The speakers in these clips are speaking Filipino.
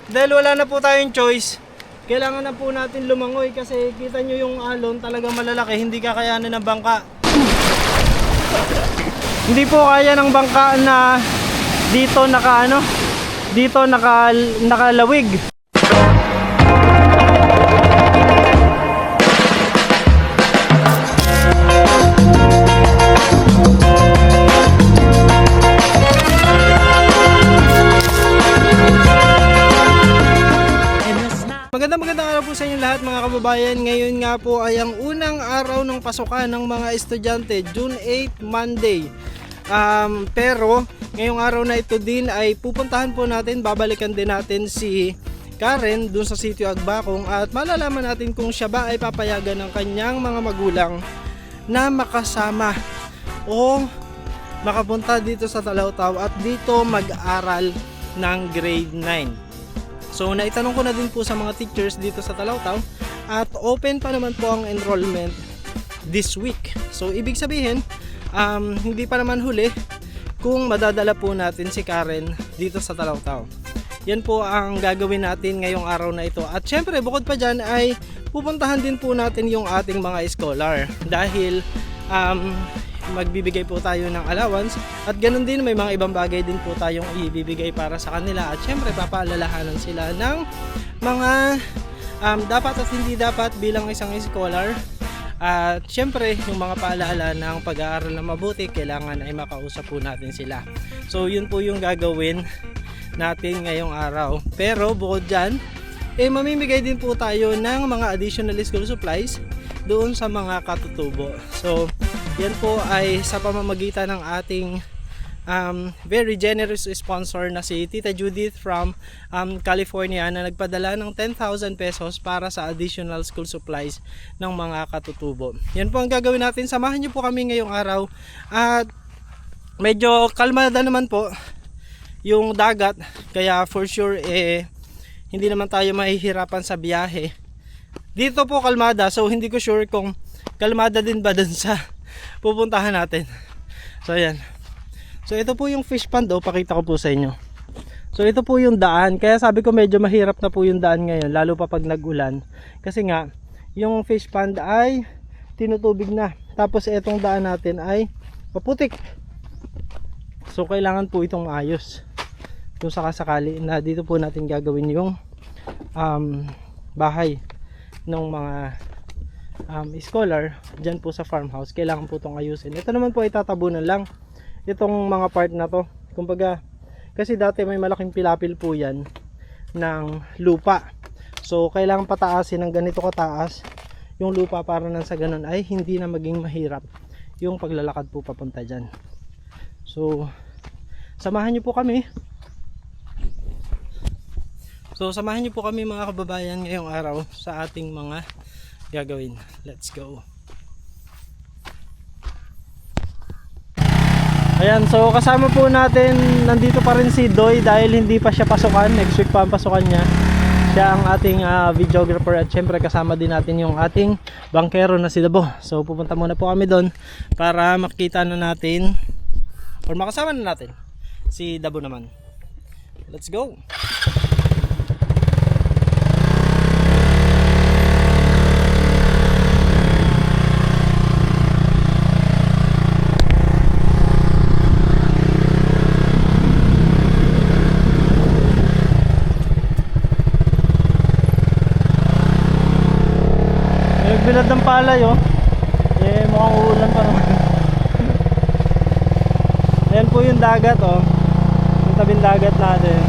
dahil wala na po tayong choice, kailangan na po natin lumangoy kasi kita nyo yung alon talagang malalaki, hindi kakayanin ng bangka. Hindi po kaya ng bangka na dito nakalawig. Magandang araw po sa inyo lahat mga kababayan. Ngayon nga po ay ang unang araw ng pasukan ng mga estudyante, June 8, Monday. Pero ngayong araw na ito din ay pupuntahan po natin, babalikan din natin si Karen dun sa Sitio Agbakong at malalaman natin kung siya ba ay papayagan ng kanyang mga magulang na makasama o makapunta dito sa Talao-Tao at dito mag-aral ng grade 9. So naitanong ko na din po sa mga teachers dito sa Talao-Tao at open pa naman po ang enrollment this week. So ibig sabihin, hindi pa naman huli kung madadala po natin si Karen dito sa Talao-Tao. Yan po ang gagawin natin ngayong araw na ito. At syempre bukod pa dyan ay pupuntahan din po natin yung ating mga scholar dahil magbibigay po tayo ng allowance at ganun din may mga ibang bagay din po tayong ibibigay para sa kanila at syempre papaalalahanan sila ng mga dapat at hindi dapat bilang isang scholar at syempre yung mga paalaala ng pag-aaral na mabuti kailangan ay makausap po natin sila. So yun po yung gagawin natin ngayong araw. Pero bukod dyan mamimigay din po tayo ng mga additional school supplies doon sa mga katutubo. So yan po ay sa pamamagitan ng ating very generous sponsor na si Tita Judith from California na nagpadala ng 10,000 pesos para sa additional school supplies ng mga katutubo. Yan po ang gagawin natin. Samahan niyo po kami ngayong araw at medyo kalmada naman po yung dagat kaya for sure hindi naman tayo mahihirapan sa biyahe. Dito po kalmada so hindi ko sure kung kalmada din ba dun sa pupuntahan natin. So ayan. So ito po yung fish pond pakita ko po sa inyo. So ito po yung daan. Kaya sabi ko medyo mahirap na po yung daan ngayon lalo pa pag nag-ulan. Kasi nga yung fish pond ay tinutubig na. Tapos itong daan natin ay paputik. So kailangan po itong maayos. Kung sakasakali na dito po natin gagawin yung bahay ng mga scholar dyan po sa farmhouse. Kailangan po itong ayusin. Ito naman po ay tatabunan lang itong mga part na to. Kumbaga kasi dati may malaking pilapil po yan ng lupa. So kailangan pataasin ng ganito kataas yung lupa para nang sa ganun ay hindi na maging mahirap yung paglalakad po papunta dyan. So samahan nyo po kami. Mga kababayan ngayong araw sa ating mga gagawin. Let's go. Ayan, so kasama po natin, nandito pa rin si Doy dahil hindi pa siya pasukan. Next week pa ang pasukan niya. Siya ang ating videographer at syempre kasama din natin yung ating bangkero na si Dabo. So pupunta muna po kami doon para makita na natin or makasama na natin si Dabo naman. Let's go. Bilad ng palay mukhang uulan pa naman. Ayan po yung dagat yung tabing dagat natin.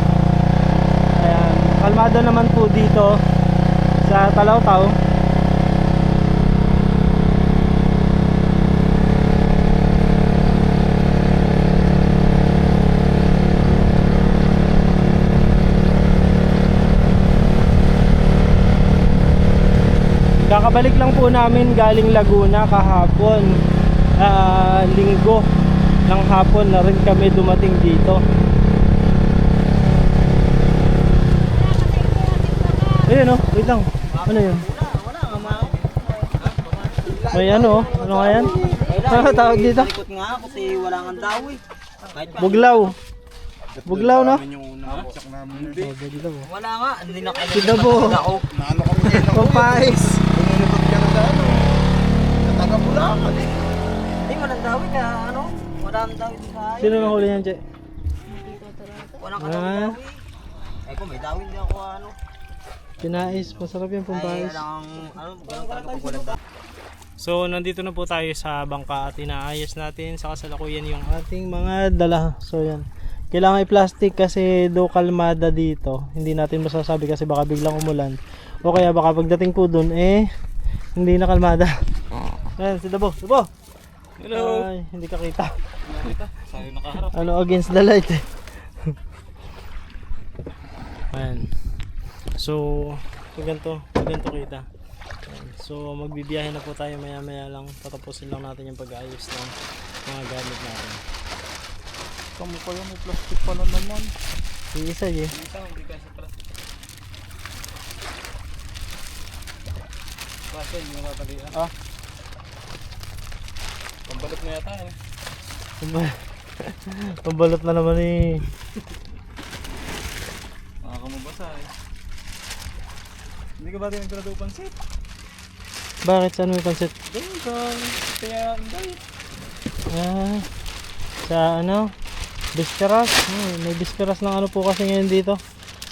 Ayan, kalmado naman po dito sa Talao-Tao. Kakabalik lang po namin galing Laguna kahapon. Linggo ng hapon na rin kami dumating dito. Ayun wait lang. Ano yun? May ano nga yan? Ano tawag dito? Ikot nga kasi wala nga daw Buglaw. Buglaw, no? Yung unang check namin. Oh, buglaw. Wala nga, hindi na kaya. Si Dabo. Naano kami kayo ng Papais. Pumunutot ka na sa ano. Sa taga-Bulacan eh. Hindi, walang dawit ka, ano? Walang dawit sa akin. Sino nang huli yan, Che? Walang Ah. kadawit. Eh kung may dawit din ako, ano? Pinais. Masarap yung Ay, pampais. ano, ganun talaga pag walang dawit. So, nandito na po tayo sa bangka at inaayos natin sa kasalukuyan yung ating mga dala. So, yan. Kailangan i-plastic kasi do kalmada dito. Hindi natin masasabi kasi baka biglang umulan. O kaya baka pagdating po dun, hindi na kalmada. Ayan, si Dabo. Dabo! Hello. Ay, hindi ka kita. Sa'yo nakaharap. Ano, against the light eh. Ayan. So, ganito kita. Ayan. So, magbibiyahe na po tayo maya-maya lang. Tatapusin lang natin yung pag-aayos ng mga gamit natin. Kamu kayo may plastic pala naman. Yung isa eh. Isa, hindi ka sa plastic. Kasi yung natalian. Pambalot na yata eh. Pambalot na naman eh. Nakakamabasa eh. Hindi ka ba din nagdala pansit? Bakit? Saan may pansit? Doon ka. Kaya hindi. Ah, sa ano? Bisperas. May bisperas ng ano po kasi ngayon dito.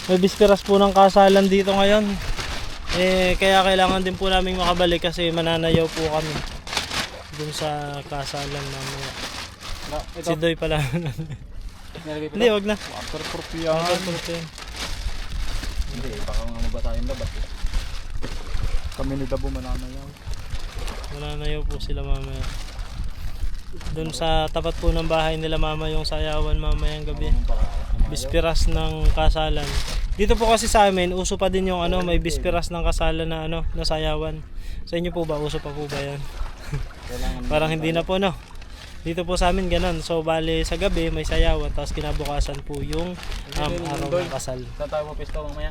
May bisperas po ng kasalan dito ngayon. Kaya kailangan din po namin makabalik kasi mananayaw po kami dun sa kasalan mamaya. Si Doy pala. Hindi, wag na. Waterproof yan. Waterproof yan. Hindi, baka nga mabasa yung labat eh. Kami ni Dabo mananayaw. Mananayaw po sila mamaya. Doon sa tapat po ng bahay nila mama yung sayawan mamayang gabi. Bisperas ng kasalan. Dito po kasi sa amin, uso pa din yung ano, may bisperas ng kasalan na ano, na sayawan. Sa inyo po ba, uso pa po ba yan? Parang hindi na po, no? Dito po sa amin ganun. So bale sa gabi may sayawan, tapos kinabukasan po yung araw ng kasal. Saan tayo mapisto mamaya?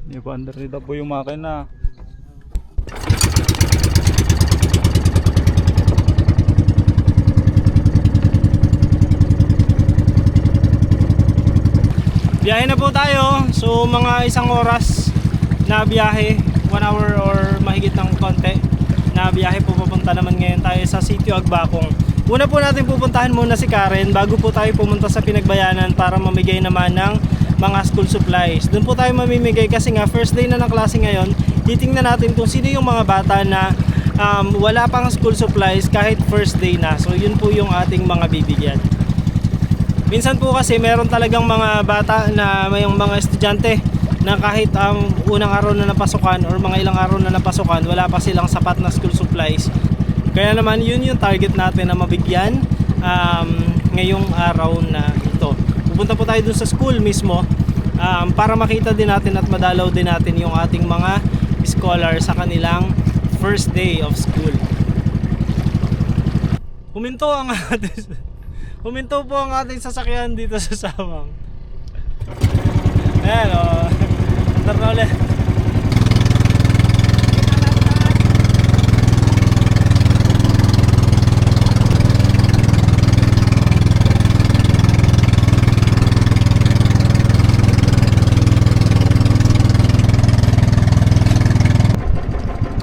Hindi pa under nito po yung makina. Biyahe na po tayo. So mga isang oras na biyahe, 1 hour or mahigit ng konti na biyahe po papunta naman ngayon tayo sa Sitio Agbakong. Una po natin pupuntahan muna si Karen bago po tayo pumunta sa Pinagbayanan para mamigay naman ng mga school supplies. Doon po tayo mamimigay kasi nga first day na ng klase ngayon. Titingnan natin kung sino yung mga bata na wala pang school supplies kahit first day na. So yun po yung ating mga bibigyan. Minsan po kasi meron talagang mga bata na mayong mga estudyante na kahit unang araw na napasukan or mga ilang araw na napasukan, wala pa silang sapat na school supplies. Kaya naman yun yung target natin na mabigyan ngayong araw na ito. Pupunta po tayo dun sa school mismo para makita din natin at madalaw din natin yung ating mga scholar sa kanilang first day of school. Huminto po ang ating sasakyan dito sa Sawang. Ayan o. Andar na ulit.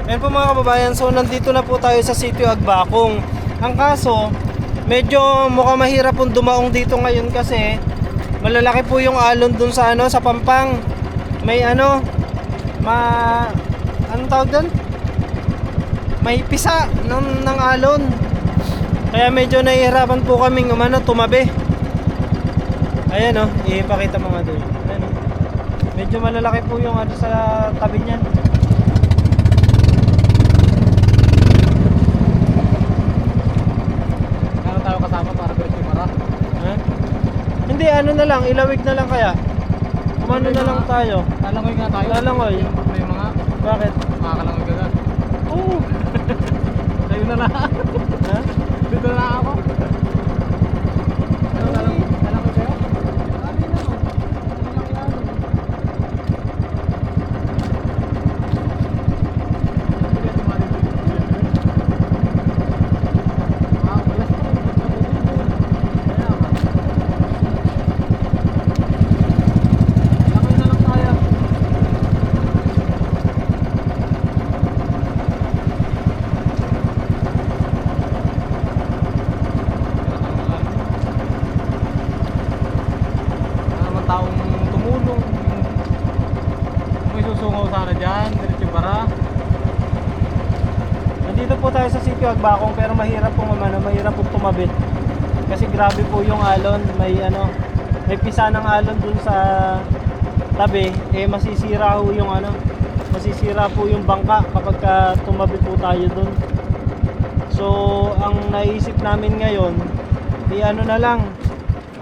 Ayan po mga kababayan. So nandito na po tayo sa Sitio Agbakong. Ang kaso, medyo mukhang mahirap pong dumaong dito ngayon kasi malalaki po yung alon dun sa ano, sa Pampang. May ano, anong tawag dun? May pisa ng alon. Kaya medyo nahihirapan po kaming tumabi. Ayan o, ipakita mo nga dun. Ayan, o. Medyo malalaki po yung ano sa tabi niyan. Tayo kasama para diretso mara. Hindi, ano na lang, ilawig na lang kaya. Kumano na lang tayo. Lalangoy nga tayo. Lalangoy. Yung problema nga. Bakit? Makakalangoy ka na. Oo. Tayo na lang. Ha? Dito na ako. Lalangoy kayo? mo sana dyan, diretso para. Nandito po tayo sa Sitio Agbakong pero mahirap pong mahirap pong tumabit. Kasi grabe po yung alon, may pisa ng alon dun sa tabi, masisira po yung masisira po yung bangka kapag tumabi po tayo dun. So, ang naisip namin ngayon,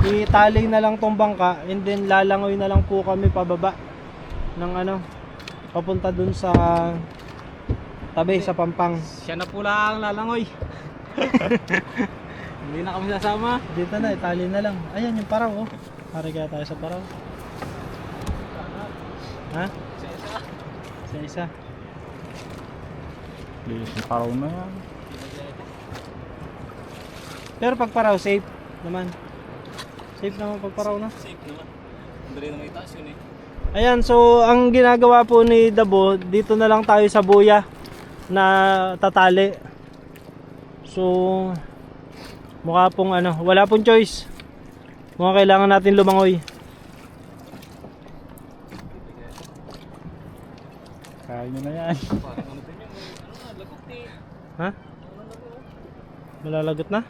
itali na lang tong bangka and then lalangoy na lang po kami pababa ng papunta dun sa tabi sa Pampang. Siya na po lang lalangoy. Hindi na kami sasama. Dito na, itali na lang. Ayan yung paraw, oh. Pare kaya tayo sa paraw. Ha? Sa isa. Please, paraw na yan. Pero pag paraw, safe naman. Safe naman pag paraw na. Safe naman. Andali na may taas yun eh. Ayan, so ang ginagawa po ni Dabo, dito na lang tayo sa buya na tatali. So, mukha pong wala pong choice. Mukha kailangan natin lumangoy. Kaya nyo na yan. Ha? Malalagot na?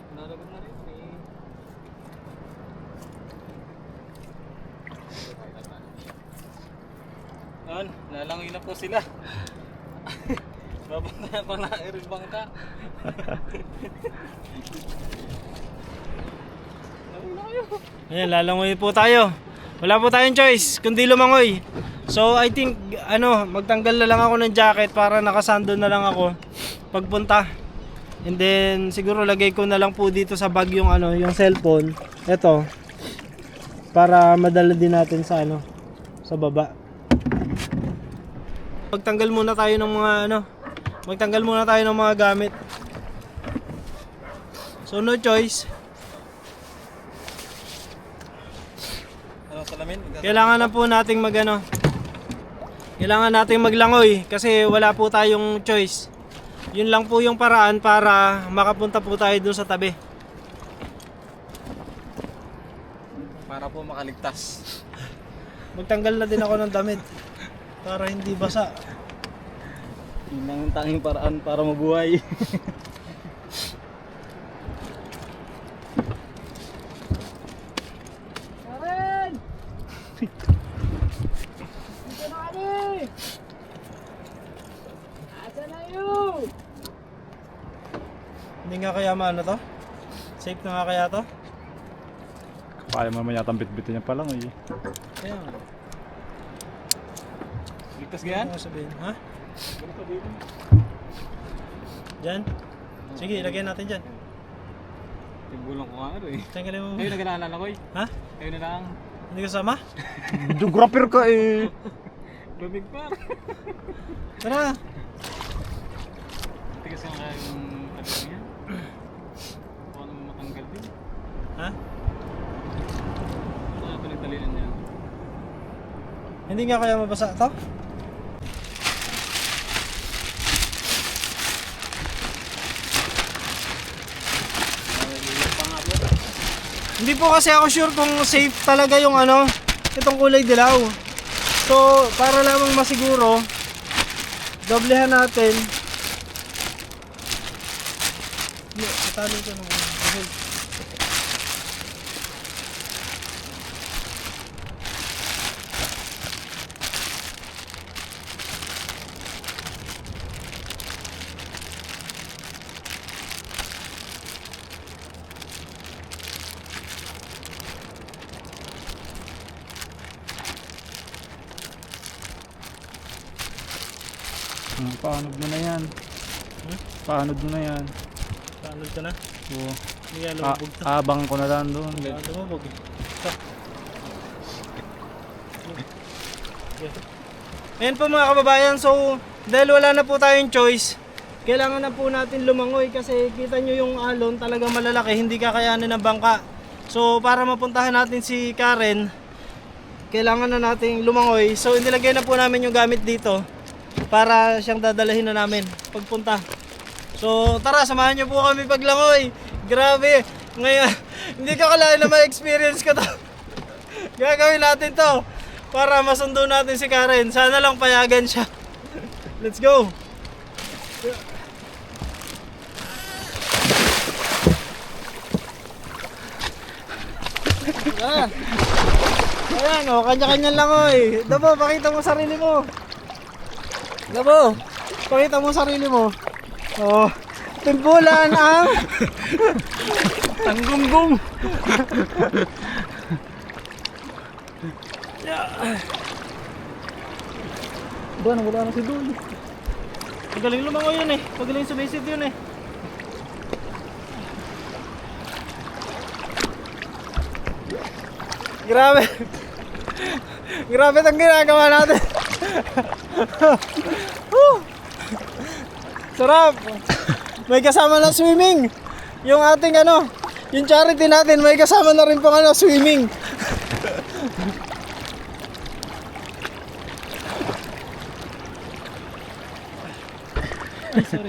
Yan, lalangoy na po sila. Babanda pa na iring bangka. Ayan, lalangoy po tayo. Wala po tayong choice kundi lumangoy. So I think magtanggal na lang ako ng jacket para nakasando na lang ako pagpunta. And then siguro lagay ko na lang po dito sa bag yung yung cellphone. Ito. Para madala din natin sa sa baba. Magtanggal muna tayo ng mga gamit. So no choice. Salamin? Kailangan na po nating kailangan nating maglangoy kasi wala po tayong choice. Yun lang po yung paraan para makapunta po tayo dun sa tabi. Para po makaligtas. Magtanggal na din ako ng damit para hindi basa. Yun lang yung tanging paraan para mabuhay. Hindi nga kaya to? Safe na nga kaya to? Kaya mo naman yata bitbitin niya pa lang eh. Kaya nga. Ligtas ganyan? Ano sabihin? Ha? Diyan? Sige, ilagay natin dyan. Tigulong ko nga eh. Tanggalin mo. Kayo na ganalan ko eh. Ha? Kayo na lang. Hindi ka sama? Geographer ka eh. Lumig pa. Tara! Tigas nga kaya yung talagang yan. Baka naman matanggal din. Ha? Kaya tuloy-talian yan. Hindi nga kaya mabasa to? Hindi po kasi ako sure kung safe talaga yung itong kulay dilaw. So, para lamang masiguro, doblehan natin. Hindi, tatalo ko ng Paanod mo na yan. Paanod mo na yan. Paanod ka na? Oo. Hindi ka lumabog to. Abang ko na lang doon. Hindi ka lumabog eh. Okay. Ayan po mga kababayan, so dahil wala na po tayong choice, kailangan na po natin lumangoy kasi kita nyo yung alon talagang malalaki, hindi kakayanin ng bangka. So para mapuntahan natin si Karen, kailangan na nating lumangoy. So inilagay na po namin yung gamit dito para siyang dadalahin na namin pagpunta. So tara, samahan nyo po kami paglangoy. Grabe, ngayon hindi ko akalain na ma-experience ko to. Gagawin natin to. para masundo natin si Karen. Sana lang payagan siya. Let's go! Ah. Ayan, oh, kanya-kanya lang, oy. Dabo, pakita mo sarili mo. Dabo, pakita mo sarili mo. Oh, timbulan ang Tanggunggong! Ba, wala na si Dul. Magaling lumango yun eh. Magaling sumisid yun eh. Grabe. Grabe itong ginagawa natin. Woo! Sarap. May kasama na swimming. Yung ating ano, yung charity natin, may kasama na rin pong ano, swimming. Ay, sorry.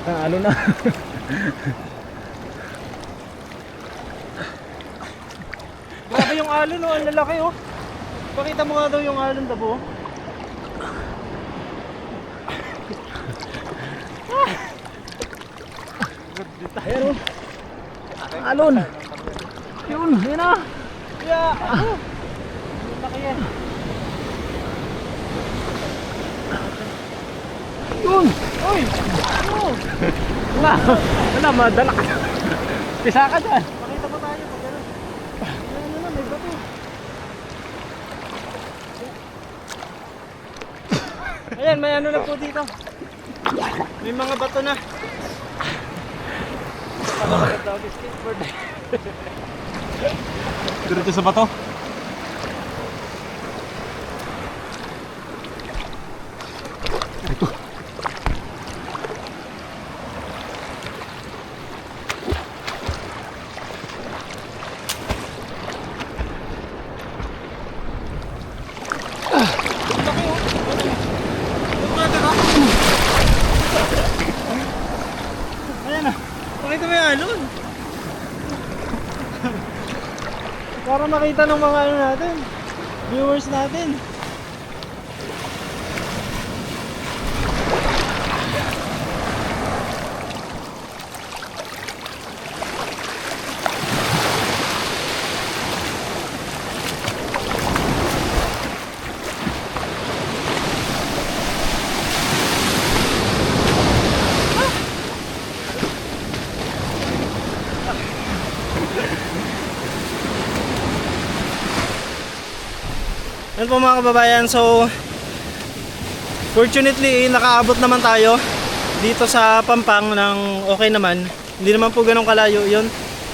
Ano na? Grabe yung alon, oh. Ang lalaki, oh. Pakita mo nga daw yung alon, Dabo. Ayan o. Alon. Yun, yun na. Yeah. Ang laki yan. Yun. Uy! Oh! Wala, madala ka. Pisa ka dyan. Pakita mo tayo pag gano'n. Ano na, may bato. Ayan, may ano na po dito. May mga bato na. Pagkakalap daw ng skateboard. Diretso sa bato. Ito. Ayan na. Pakita mo yung alon. Para makita ng mga ano natin, viewers natin. Yan po mga kababayan, so fortunately nakaabot naman tayo dito sa Pampang ng okay naman. Hindi naman po ganun kalayo yun,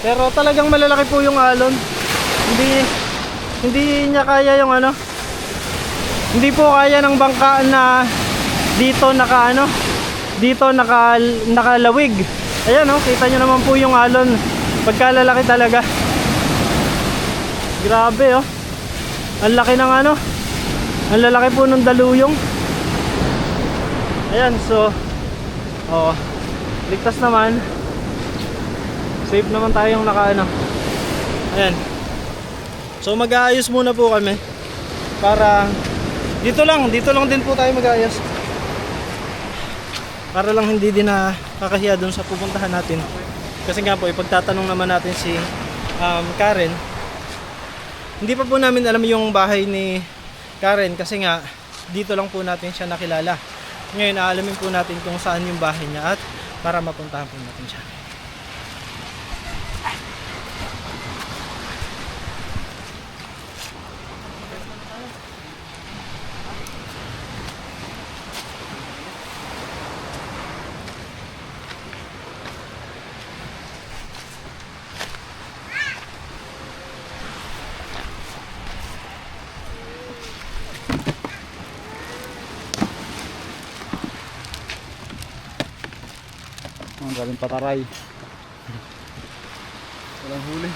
pero talagang malalaki po yung alon. Hindi niya kaya yung ano, hindi po kaya ng bangka na dito nakalawig. Ayan oh, kita nyo naman po yung alon, pagkalalaki talaga. Grabe oh. Ang laki ng ano, ang lalaki po ng daluyong. Ayan, so oh, ligtas naman. Safe naman tayong nakaano. Ayan. So mag-aayos muna po kami para dito lang din po tayo mag-aayos. Para lang hindi din nakakahiya doon sa pupuntahan natin. Kasi nga po, ipagtatanong naman natin si Karen. Hindi pa po namin alam yung bahay ni Karen kasi nga dito lang po natin siya nakilala. Ngayon aalamin po natin kung saan yung bahay niya at para mapuntahan po natin siya. Ang galing pataray. Walang huli.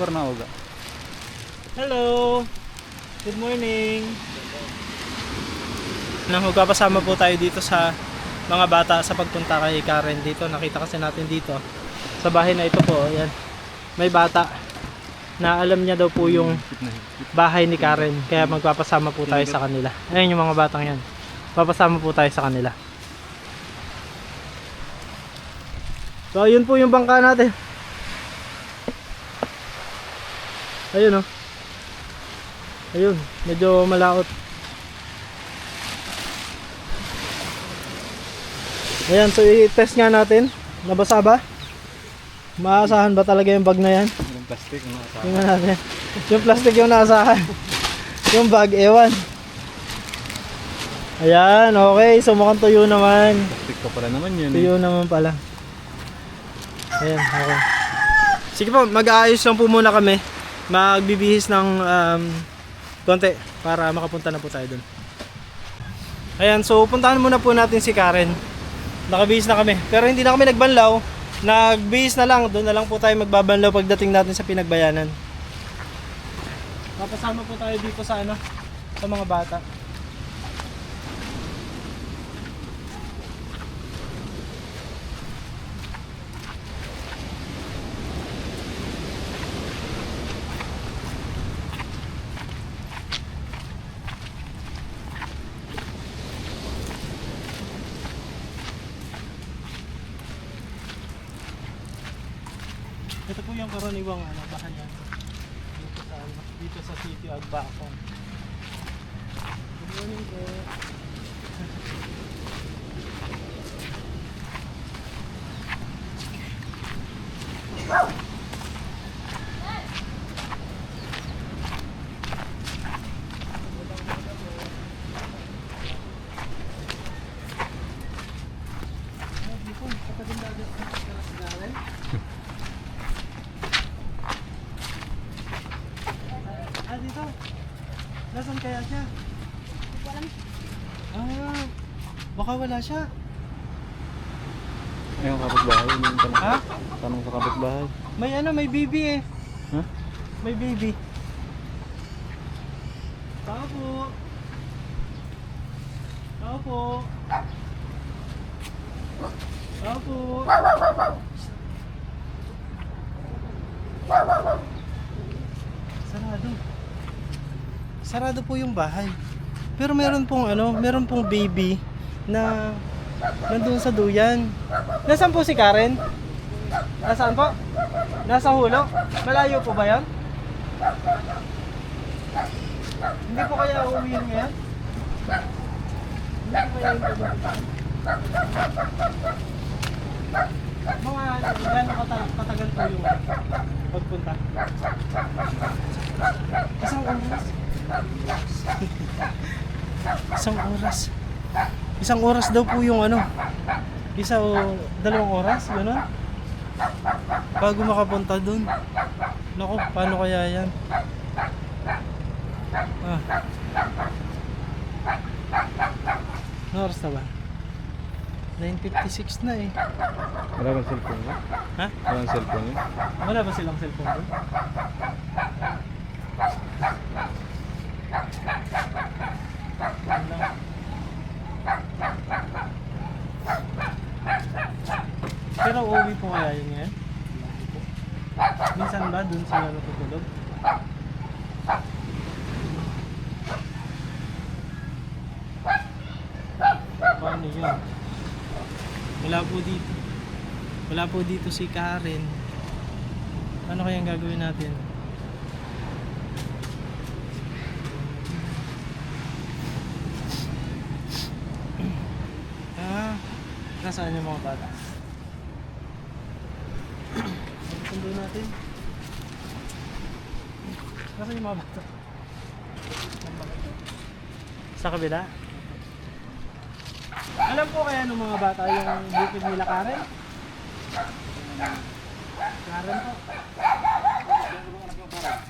Pernauga. Hello! Good morning! Nanghuga pasama po tayo dito sa mga bata sa pagpunta kay Karen dito. Nakita kasi natin dito sa bahay na ito po, ayan, may bata na alam niya daw po yung bahay ni Karen, kaya magpapasama po tayo sa kanila. Ayun yung mga batang yan, papasama po tayo sa kanila. So ayun po yung bangka natin. Ayun, oh. Ayun, medyo malaot. Ayan, so i-test nga natin. Nabasa ba? Maasahan ba talaga yung bag na yan? Yung plastic, maasahan. Tingnan natin. Yung plastic yung naasahan. Yung bag, ewan. Ayan, okay. So mukhang tuyo naman. Plastic pa pala naman yun Tuyo naman pala. Ayan, okay. Sige po, mag-aayos lang po muna kami. Magbibihis ng konti para makapunta na po tayo dun. Ayan, so puntahan muna po natin si Karen. Nakabihis na kami. Pero hindi na kami nagbanlaw. Nagbihis na lang. Doon na lang po tayo magbabanlaw pagdating natin sa Pinagbayanan. Papasama po tayo dito sa ano, sa mga bata. Ito po yung karaniwang bahayan dito sa Sitio Agbaong. Good morning po. Dito. Nasaan kaya siya? Hindi ko alam. Baka wala siya. Ayun, kapitbahay. Yung tanong, Ha? tanong sa kapitbahay. May ano, may baby eh. Ha? May baby. Tao po. Tao po. Tao po. Sarado. Sarado po yung bahay. Pero meron pong ano, meron pong baby na nandun sa duyan. Nasaan po si Karen? Nasaan po? Nasa hulo? Malayo po ba yan? Hindi po kaya uuwi yun ngayon? Hindi po kaya yung pagpunta? Mga gano'ng katagal po yung pagpunta? Isang oras? Isang oras. Isang oras daw po yung ano. Isa o dalawang oras, gano'n. Bago makapunta dun. Naku, paano kaya yan? Ano oras na ba? 9:56 na eh. Wala bang cellphone mo? Ha? Wala bang cellphone mo? Wala ba silang cellphone doon? Wala. Pero uuwi po kaya yun ngayon? Minsan ba dun sila natutulog? Paano yun? Wala po dito. Wala po dito si Karen. Ano kayang gagawin natin? Nasaan yung mga bata? Sundo natin. Nasaan yung mga bata? Sa kabila? Alam po kaya ng mga bata yung bukid nila Karen? Karen po.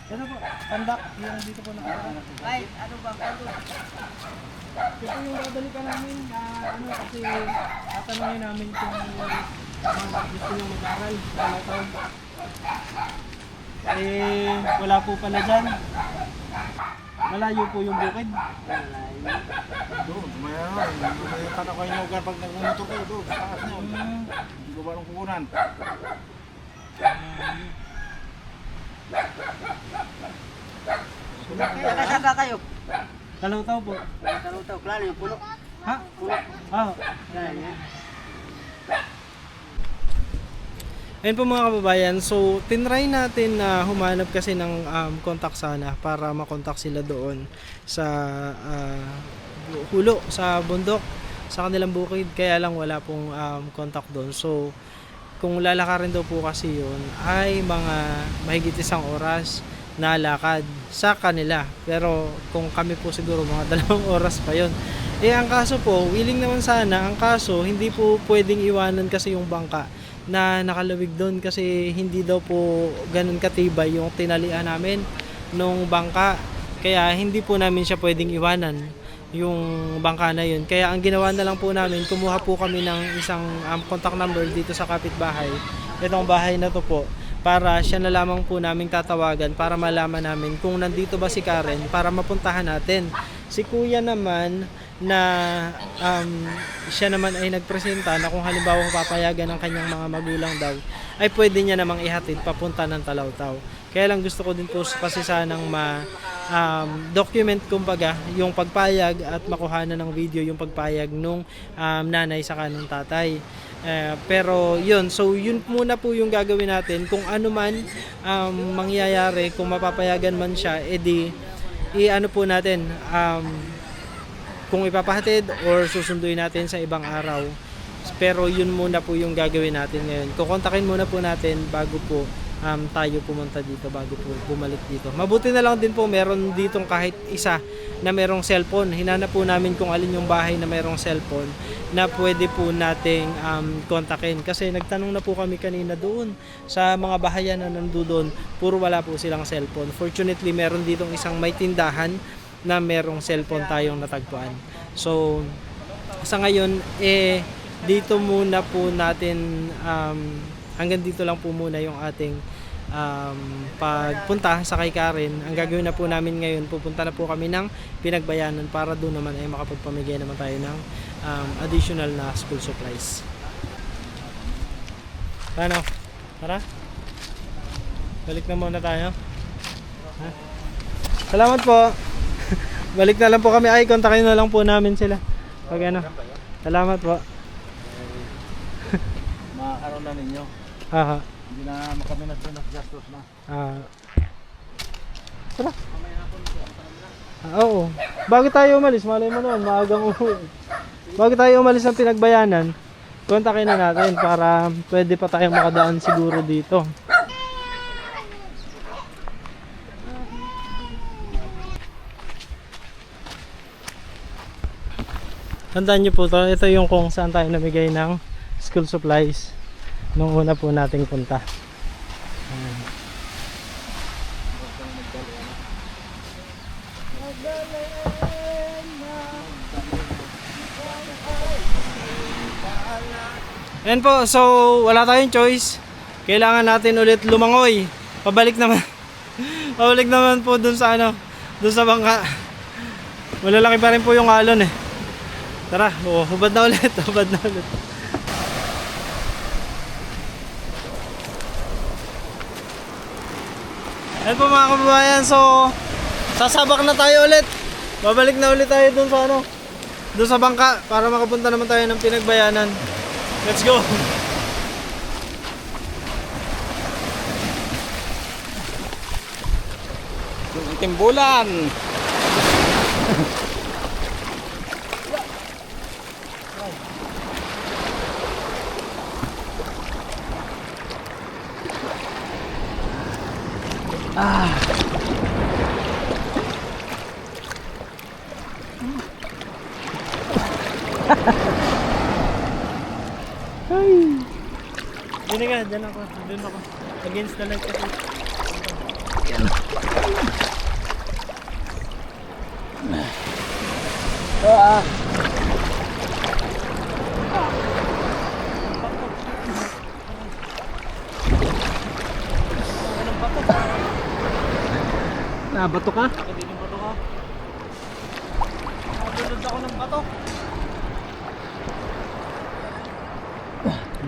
Ano po? Pandak. Yung dito po nakakaranas. Ay, ano ba? Ito yung dadalikan namin na ano kasi tatanungin namin kung gusto nyo mag-aral sa taon. Eh, wala po pala dyan. Malayo po yung bukid. Doon, may tanong kayo yung lugar pag nagmumotor kayo doon. Sa taas niyo. Hindi ko ba nung kukunan? Nakasaka kayo. Talutaw po. Talutaw, klaro yung puno. Ha? Ah. Ayun po mga kababayan, so tinry natin na humanap kasi ng contact sana para makontak sila doon sa hulo, sa bundok, sa kanilang bukid, kaya lang wala pong contact doon. So kung lalakarin daw po kasi yun ay mga mahigit 1 oras na lakad sa kanila, pero kung kami po siguro mga 2 oras pa yun. Ang kaso po, willing naman sana, ang kaso hindi po pwedeng iwanan kasi yung bangka na nakalawig doon kasi hindi daw po ganun katibay yung tinalian namin nung bangka, kaya hindi po namin siya pwedeng iwanan yung bangka na yun. Kaya ang ginawa na lang po namin, kumuha po kami ng isang contact number dito sa kapitbahay, itong bahay na to po, para siya na lamang po naming tatawagan para malaman namin kung nandito ba si Karen para mapuntahan natin. Si kuya naman na siya naman ay nagpresenta na kung halimbawa papayagan ng kanyang mga magulang daw ay pwede niya namang ihatid papunta ng Talawtaw. Kaya lang gusto ko din po kasi sanang document kumbaga yung pagpayag at makuhanan ng video yung pagpayag nung nanay sa kanong tatay. Pero yun, so yun muna po yung gagawin natin. Kung ano man mangyayari, kung mapapayagan man siya, edi i-ano po natin, kung ipapahatid or susunduin natin sa ibang araw. Pero yun muna po yung gagawin natin ngayon. Kukontakin muna po natin bago po tayo pumunta dito, bago po bumalik dito. Mabuti na lang din po meron ditong kahit isa na merong cellphone. Hinanap po namin kung alin yung bahay na merong cellphone na pwede po nating kontakin. Kasi nagtanong na po kami kanina doon sa mga bahayan na nandoon, puro wala po silang cellphone. Fortunately, meron ditong isang may tindahan na merong cellphone tayong natagpuan. So sa ngayon dito muna po natin hanggang dito lang po muna yung ating pagpunta sa kay Karen. Ang gagawin na po namin ngayon, pupunta na po kami ng Pinagbayanan para doon naman ay makapagpamigay naman tayo ng additional na school supplies. Ano? Tara? Balik na muna tayo. Ha? Salamat po. Balik na lang po kami. Ay, kontakin na lang po namin sila. Pag ano. Salamat po. Makakaroon na ninyo. Aha. Hindi na kami naggastos na. Tara. Oo. Bago tayo umalis, malay mo noon, maagang uwi. Bago tayo umalis ng Pinagbayanan, kontakin na natin para pwede pa tayong makadaan siguro dito. Tandaan nyo po to, ito yung kung saan tayo namigay ng school supplies nung una po nating punta. Ayan po, so wala tayong choice. Kailangan natin ulit lumangoy. Pabalik naman. Pabalik naman po dun sa ano, dun sa bangka. Malalaki pa rin po yung alon eh. Tara, hubad na ulit, hubad na ulit. Ayan po mga kababayan, so sasabak na tayo ulit. Babalik na ulit tayo dun sa ano, dun sa bangka para makapunta naman tayo ng Pinagbayanan. Let's go! Timbulan! Dito ka, dyan ako. Dun ako. Against the light kasi. Nabato ka? Hindi yung bato ka. bato.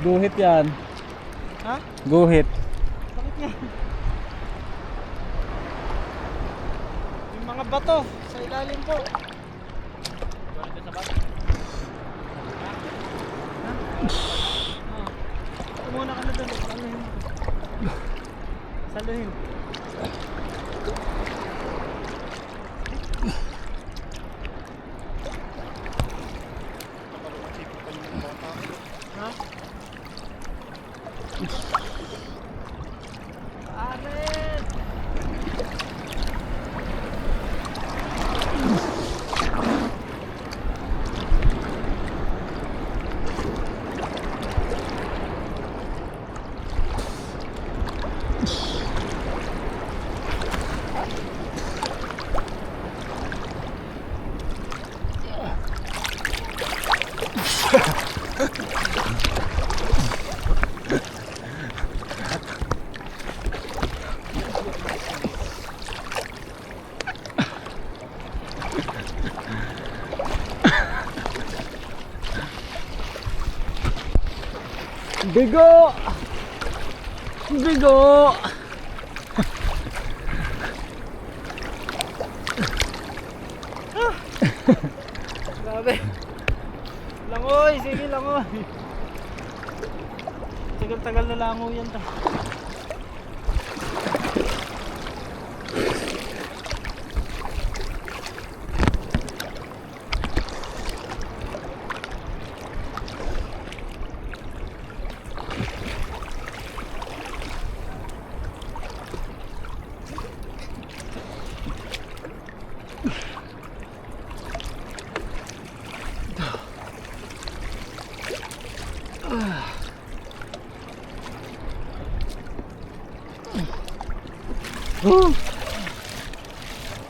Guhit yan. Ha? Guhit. Bakit nga? Yung mga bato sa ilalim po. Muna ka na doon. Saluhin. Saluhin. Ha? Aret! Bigo! Bigo! Grabe. Langoy, sige langoy. Tagal-tagal na langoy yan ta.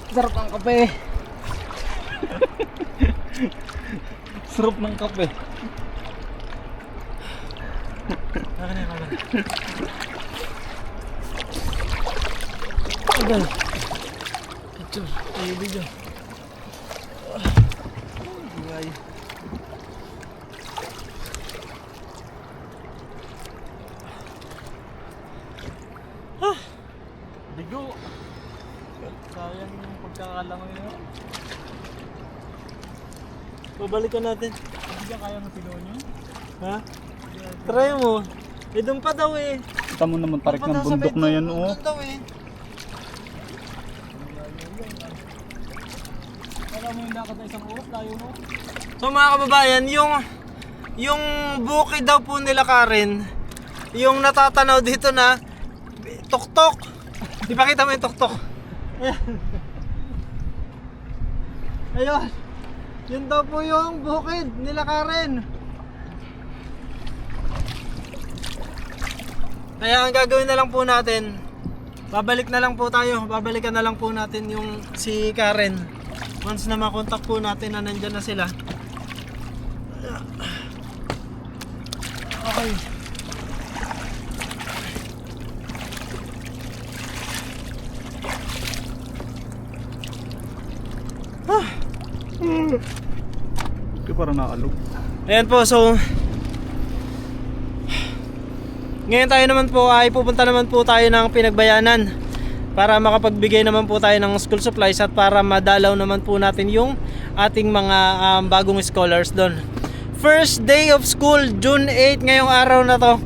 Sarap ng kape. Sarap ng kape. Agad. Picture. Ay, video. Ay. Bigo. Sayang yung pagkakalangoy na. Babalikan natin. Hindi ka kaya ng sigaw nyo? Ha? Try mo. Eh, doon pa daw eh. Kita mo naman tarik Doon pa ng daw sa bundok bed, na yan, oh. Doon daw eh. Kala mo yung lakad na isang oras, layo mo. So mga kababayan, yung bukid daw po nila Karen, yung natatanaw dito na tuktok. Ipakita mo yung tuktok. Ayan. Ayun. Yun daw po yung bukid nila Karen. Kaya ang gagawin na lang po natin, babalik na lang po tayo. Babalikan na lang po natin yung si Karen. Once na makontak po natin na nandyan na sila. Okay. Kaya parang naalog. Ayan po, so ngayon tayo naman po ay pupunta naman po tayo ng Pinagbayanan para makapagbigay naman po tayo ng school supplies at para madalaw naman po natin yung ating mga bagong scholars doon. First day of school, June 8, ngayong araw na to.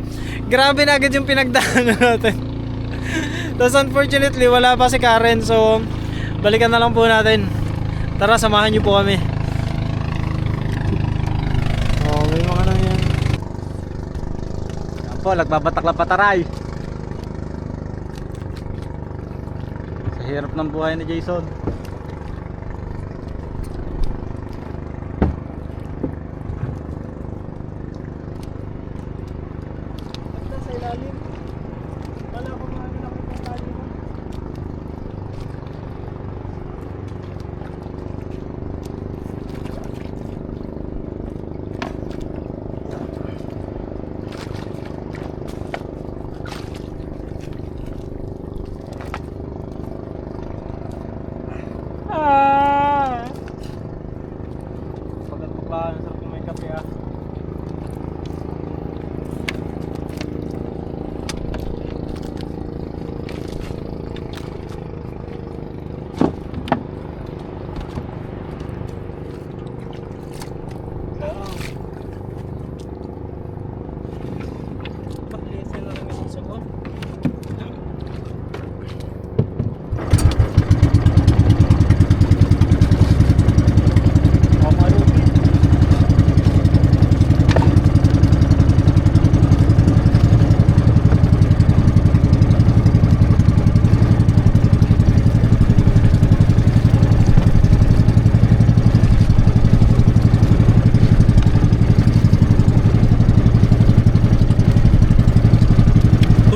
Grabe na agad yung pinagdaanan natin. Tapos unfortunately wala pa si Karen, so balikan na lang po natin. Tara, samahan niyo po kami. Oh, may mga nang yan. Yan po, nagbabatak lang pataray. Sa hirap ng buhay ni Jason. Sa ilalim. Wala ko mga nakita tali mo.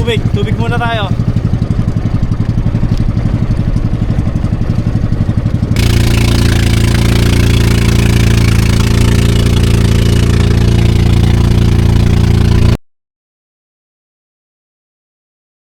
tubig. Tubig muna tayo.